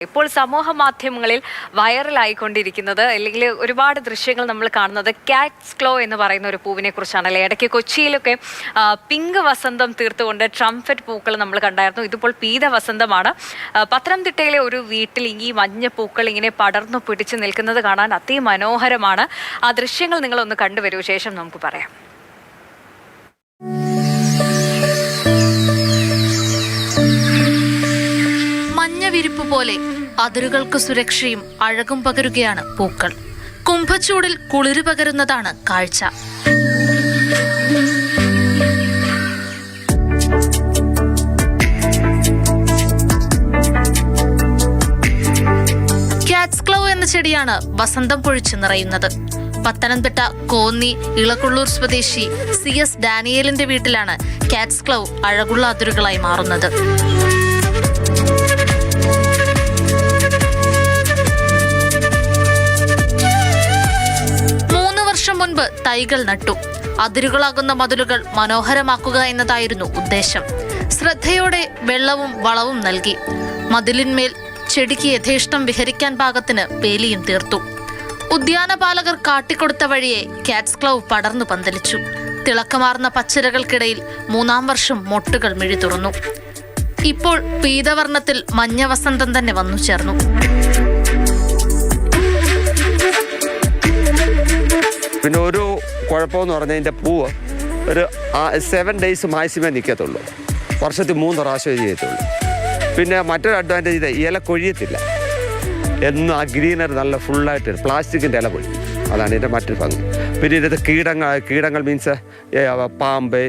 ഇപ്പോൾ സമൂഹ മാധ്യമങ്ങളിൽ വൈറലായിക്കൊണ്ടിരിക്കുന്നത് അല്ലെങ്കിൽ ഒരുപാട് ദൃശ്യങ്ങൾ നമ്മൾ കാണുന്നത് കാറ്റ്സ് ക്ലോ എന്ന് പറയുന്ന ഒരു പൂവിനെ കുറിച്ചാണല്ലേ. ഇടയ്ക്ക് കൊച്ചിയിലൊക്കെ പിങ്ക് വസന്തം തീർത്തുകൊണ്ട് ട്രംഫറ്റ് പൂക്കൾ നമ്മൾ കണ്ടായിരുന്നു. ഇതിപ്പോൾ പീത വസന്തമാണ്. പത്തനംതിട്ടയിലെ ഒരു വീട്ടിൽ ഈ മഞ്ഞ പൂക്കൾ ഇങ്ങനെ പടർന്നു പിടിച്ച് നിൽക്കുന്നത് കാണാൻ അതിമനോഹരമാണ്. ആ ദൃശ്യങ്ങൾ നിങ്ങളൊന്ന് കണ്ടുവരൂ, ശേഷം നമുക്ക് പറയാം. വിരിപ്പ് പോലെ അതിരുകൾക്ക് സുരക്ഷയും അഴകും പകരുകയാണ് പൂക്കൾ. കുംഭച്ചൂടിൽ കുളിര് പകരുന്നതാണ് കാഴ്ച. കാറ്റ്സ് ക്ലോ എന്ന ചെടിയാണ് വസന്തം പൊഴിച്ച് നിറയുന്നത്. പത്തനംതിട്ട കോന്നി ഇളക്കുള്ളൂർ സ്വദേശി CS ഡാനിയേലിന്റെ വീട്ടിലാണ് കാറ്റ്സ് ക്ലോ അഴകുള്ള അതിരുകളായി മാറുന്നത്. 3 വർഷം മുൻപ് തൈകൾ നട്ടു. അതിരുകളാകുന്ന മതിലുകൾ മനോഹരമാക്കുക എന്നതായിരുന്നു ഉദ്ദേശം. ശ്രദ്ധയോടെ വെള്ളവും വളവും നൽകി. മതിലിന്മേൽ ചെടിക്ക് യഥേഷ്ടം വിഹരിക്കാൻ പാകത്തിന് വേലിയും തീർത്തു. ഉദ്യാനപാലകർ കാട്ടിക്കൊടുത്ത വഴിയെ കാറ്റ്സ് ക്ലോ പടർന്നു പന്തലിച്ചു. തിളക്കമാർന്ന പച്ചിലകൾക്കിടയിൽ 3-ാം വർഷം മൊട്ടുകൾ മിഴി തുറന്നു. ഇപ്പോൾ പീതവർണ്ണത്തിൽ മഞ്ഞ വസന്തം തന്നെ വന്നു ചേർന്നു. പിന്നെ ഒരു കുഴപ്പമെന്ന് പറഞ്ഞാൽ ഇതിൻ്റെ പൂവ് ഒരു 7 days മാക്സിമം നിൽക്കത്തുള്ളൂ. വർഷത്തിൽ 3 പ്രാവശ്യം ചെയ്യത്തുള്ളൂ. പിന്നെ മറ്റൊരു അഡ്വാൻറ്റേജ് ഇത് ഇല കൊഴിയത്തില്ല. എന്നും ആ ഗ്രീനറി നല്ല ഫുള്ളായിട്ട് പ്ലാസ്റ്റിക്കിൻ്റെ ഇല കൊഴിയും. അതാണ് ഇതിൻ്റെ മറ്റൊരു ഭംഗി. പിന്നെ ഇതിൻ്റെ കീടങ്ങൾ മീൻസ് പാമ്പ്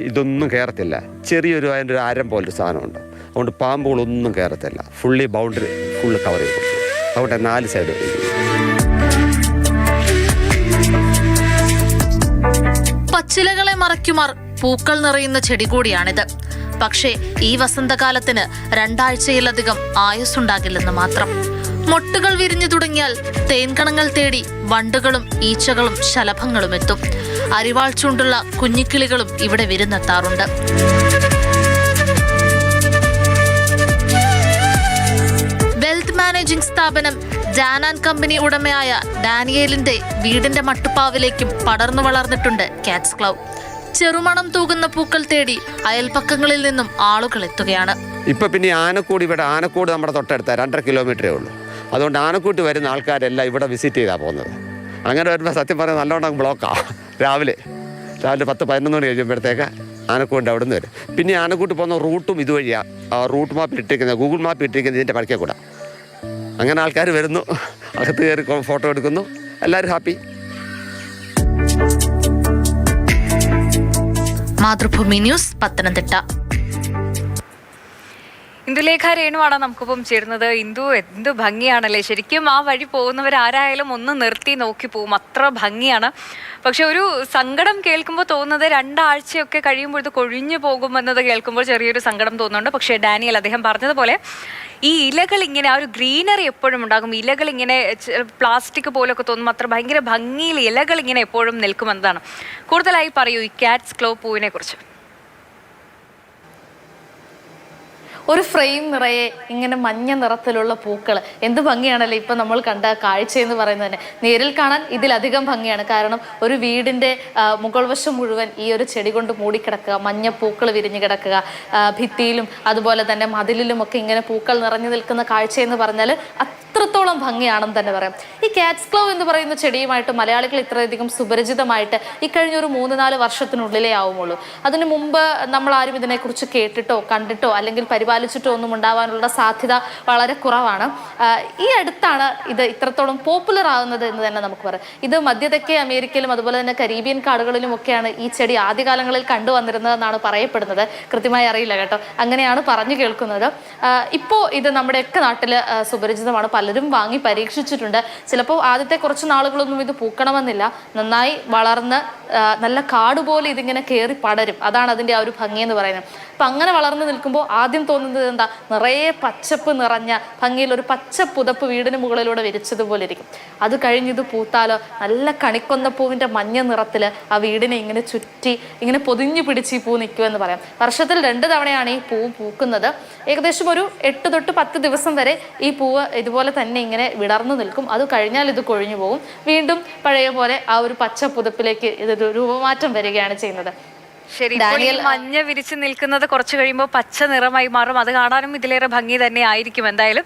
ഇതൊന്നും കയറത്തില്ല. ചെറിയൊരു അതിൻ്റെ ഒരു അരം പോലൊരു സാധനമുണ്ട്. അതുകൊണ്ട് പാമ്പുകളൊന്നും കയറത്തില്ല. ഫുള്ളി ബൗണ്ടറി ഫുള്ള് കവർ ചെയ്ത് കൊടുക്കും. അതുകൊണ്ട് 4 സൈഡ് പച്ചിലകളെ മറയ്ക്കുമാർ പൂക്കൾ നിറയുന്ന ചെടി കൂടിയാണിത്. പക്ഷേ ഈ വസന്തകാലത്തിന് 2 ആഴ്ചയിലധികം ആയുസ്സുണ്ടാകില്ലെന്ന് മാത്രം. മൊട്ടുകൾ വിരിഞ്ഞു തുടങ്ങിയാൽ തേൻകണങ്ങൾ തേടി വണ്ടുകളും ഈച്ചകളും ശലഭങ്ങളും എത്തും. അരിവാൾ ചൂണ്ടുള്ള കുഞ്ഞിക്കിളികളും ഇവിടെ വിരുന്നെത്താറുണ്ട്. വെൽത്ത് മാനേജിംഗ് സ്ഥാപനം ജാനാൻ കമ്പനി ഉടമയായ ഡാനിയേലിന്റെ വീടിന്റെ മട്ടുപ്പാവിലേക്കും പടർന്നു വളർന്നിട്ടുണ്ട് കാറ്റ്സ് ക്ലോ. ചെറുമണം തൂകുന്ന പൂക്കൾ തേടി അയൽപ്പക്കങ്ങളിൽ നിന്നും ആളുകൾ എത്തുകയാണ്. ഇപ്പൊ പിന്നെ ആനക്കൂട് നമ്മുടെ തൊട്ടടുത്ത 2.5 കിലോമീറ്ററേ ഉള്ളൂ. അതുകൊണ്ട് ആനക്കൂട്ട് വരുന്ന ആൾക്കാരെല്ലാം ഇവിടെ വിസിറ്റ് ചെയ്താൽ പോകുന്നത്. അങ്ങനെ വരുമ്പോൾ സത്യം പറഞ്ഞാൽ നല്ലോണം ബ്ലോക്കാണ്. രാവിലെ 10-11 മണി കഴിയുമ്പോഴത്തേക്ക് ആനക്കൂടിൻ്റെ അവിടെ നിന്ന് വരും. പിന്നെ ആനക്കൂട്ട് പോകുന്ന റൂട്ടും ഇതുവഴിയാണ്. റൂട്ട് മാപ്പ് ഇട്ടിരിക്കുന്നത്, ഗൂഗിൾ മാപ്പ് ഇട്ടിരിക്കുന്നത് ഇതിൻ്റെ പഴക്കേ കൂടെ. അങ്ങനെ ആൾക്കാർ വരുന്നു, അകത്ത് കയറി ഫോട്ടോ എടുക്കുന്നു, എല്ലാവരും ഹാപ്പി. മാതൃഭൂമി ന്യൂസ്, പത്തനംതിട്ട. ഇന്ദുലേഖ രേണുവാണ് നമുക്കിപ്പം ചേരുന്നത്. ഇന്ദു, എന്ത് ഭംഗിയാണല്ലേ. ശരിക്കും ആ വഴി പോകുന്നവരാരായാലും ഒന്ന് നിർത്തി നോക്കി പോകും, അത്ര ഭംഗിയാണ്. പക്ഷെ ഒരു സങ്കടം കേൾക്കുമ്പോൾ തോന്നുന്നത് 2 ആഴ്ചയൊക്കെ കഴിയുമ്പോൾ ഇത് കൊഴിഞ്ഞു പോകുമെന്നത് കേൾക്കുമ്പോൾ ചെറിയൊരു സങ്കടം തോന്നുന്നുണ്ട്. പക്ഷേ ഡാനിയൽ അദ്ദേഹം പറഞ്ഞതുപോലെ ഈ ഇലകൾ ഇങ്ങനെ ആ ഒരു ഗ്രീനറി എപ്പോഴും ഉണ്ടാകും. ഇലകൾ ഇങ്ങനെ പ്ലാസ്റ്റിക് പോലൊക്കെ തോന്നും, അത്ര ഭയങ്കര ഭംഗിയിൽ ഇലകൾ ഇങ്ങനെ എപ്പോഴും നിൽക്കുമെന്നതാണ്. കൂടുതലായി പറയൂ ഈ കാറ്റ്സ് ക്ലോ പൂവിനെ കുറിച്ച്. ഒരു ഫ്രെയിം നിറയെ ഇങ്ങനെ മഞ്ഞ നിറത്തിലുള്ള പൂക്കൾ, എന്ത് ഭംഗിയാണല്ലേ ഇപ്പം നമ്മൾ കണ്ട കാഴ്ച എന്ന് പറയുന്നത് തന്നെ. നേരിൽ കാണാൻ ഇതിലധികം ഭംഗിയാണ്. കാരണം ഒരു വീടിൻ്റെ മുകൾ വശം മുഴുവൻ ഈ ഒരു ചെടി കൊണ്ട് മൂടിക്കിടക്കുക, മഞ്ഞ പൂക്കൾ വിരിഞ്ഞു കിടക്കുക, ഭിത്തിയിലും അതുപോലെ തന്നെ മതിലിലുമൊക്കെ ഇങ്ങനെ പൂക്കൾ നിറഞ്ഞു നിൽക്കുന്ന കാഴ്ച എന്ന് പറഞ്ഞാൽ അത്രത്തോളം ഭംഗിയാണെന്ന് തന്നെ പറയാം. ഈ കാറ്റ്സ് ക്ലോ എന്ന് പറയുന്ന ചെടിയുമായിട്ട് മലയാളികൾ ഇത്രയധികം സുപരിചിതമായിട്ട് ഈ കഴിഞ്ഞ ഒരു 3-4 വർഷത്തിനുള്ളിലേ ആവുമുള്ളൂ. അതിനു മുമ്പ് നമ്മൾ ആരും ഇതിനെക്കുറിച്ച് കേട്ടിട്ടോ കണ്ടിട്ടോ അല്ലെങ്കിൽ പരിപാലിച്ചിട്ടോ ഒന്നും ഉണ്ടാവാനുള്ള സാധ്യത വളരെ കുറവാണ്. ഈ അടുത്താണ് ഇത് ഇത്രത്തോളം പോപ്പുലർ ആകുന്നത് എന്ന് തന്നെ നമുക്ക് പറയാം. ഇത് മധ്യതെക്കേ അമേരിക്കയിലും അതുപോലെ തന്നെ കരീബിയൻ കാടുകളിലുമൊക്കെയാണ് ഈ ചെടി ആദ്യകാലങ്ങളിൽ കണ്ടുവന്നിരുന്നതെന്നാണ് പറയപ്പെടുന്നത്. കൃത്യമായി അറിയില്ല കേട്ടോ, അങ്ങനെയാണ് പറഞ്ഞു കേൾക്കുന്നത്. ഇപ്പോൾ ഇത് നമ്മുടെയൊക്കെ നാട്ടിൽ സുപരിചിതമാണ്. പലരും പലരും വാങ്ങി പരീക്ഷിച്ചിട്ടുണ്ട്. ചിലപ്പോൾ ആദ്യത്തെ കുറച്ച് നാളുകളൊന്നും ഇത് പൂക്കണമെന്നില്ല, നന്നായി വളർന്ന് നല്ല കാട് പോലെ ഇതിങ്ങനെ കയറി പടരും. അതാണ് അതിൻ്റെ ആ ഒരു ഭംഗി എന്ന് പറയുന്നത്. അപ്പം അങ്ങനെ വളർന്നു നിൽക്കുമ്പോൾ ആദ്യം തോന്നുന്നത് എന്താ, നിറയെ പച്ചപ്പ് നിറഞ്ഞ ഭംഗിയിൽ ഒരു പച്ച പുതപ്പ് വീടിന് മുകളിലൂടെ വിരിച്ചതുപോലെ ഇരിക്കും. അത് കഴിഞ്ഞ് ഇത് പൂത്താലോ നല്ല കണിക്കൊന്ന പൂവിൻ്റെ മഞ്ഞ നിറത്തിൽ ആ വീടിനെ ഇങ്ങനെ ചുറ്റി ഇങ്ങനെ പൊതിഞ്ഞു പിടിച്ച് ഈ പൂ നിൽക്കുമെന്ന് പറയാം. വർഷത്തിൽ 2 തവണയാണ് ഈ പൂവ് പൂക്കുന്നത്. ഏകദേശം ഒരു 8 തൊട്ട് 10 ദിവസം വരെ ഈ പൂവ് ഇതുപോലെ തന്നെ ഇങ്ങനെ വിടർന്നു നിൽക്കും. അത് കഴിഞ്ഞാൽ ഇത് കൊഴിഞ്ഞു പോകും. വീണ്ടും പഴയ പോലെ ആ ഒരു പച്ച പുതപ്പിലേക്ക് ഇതൊരു രൂപമാറ്റം വരികയാണ് ചെയ്യുന്നത്. ശരി, ഇപ്പോൾ ഈ മഞ്ഞ വിരിച്ച് നിൽക്കുന്നത് കുറച്ച് കഴിയുമ്പോൾ പച്ച നിറമായി മാറും. അത് കാണാനും ഇതിലേറെ ഭംഗി തന്നെ ആയിരിക്കും എന്തായാലും.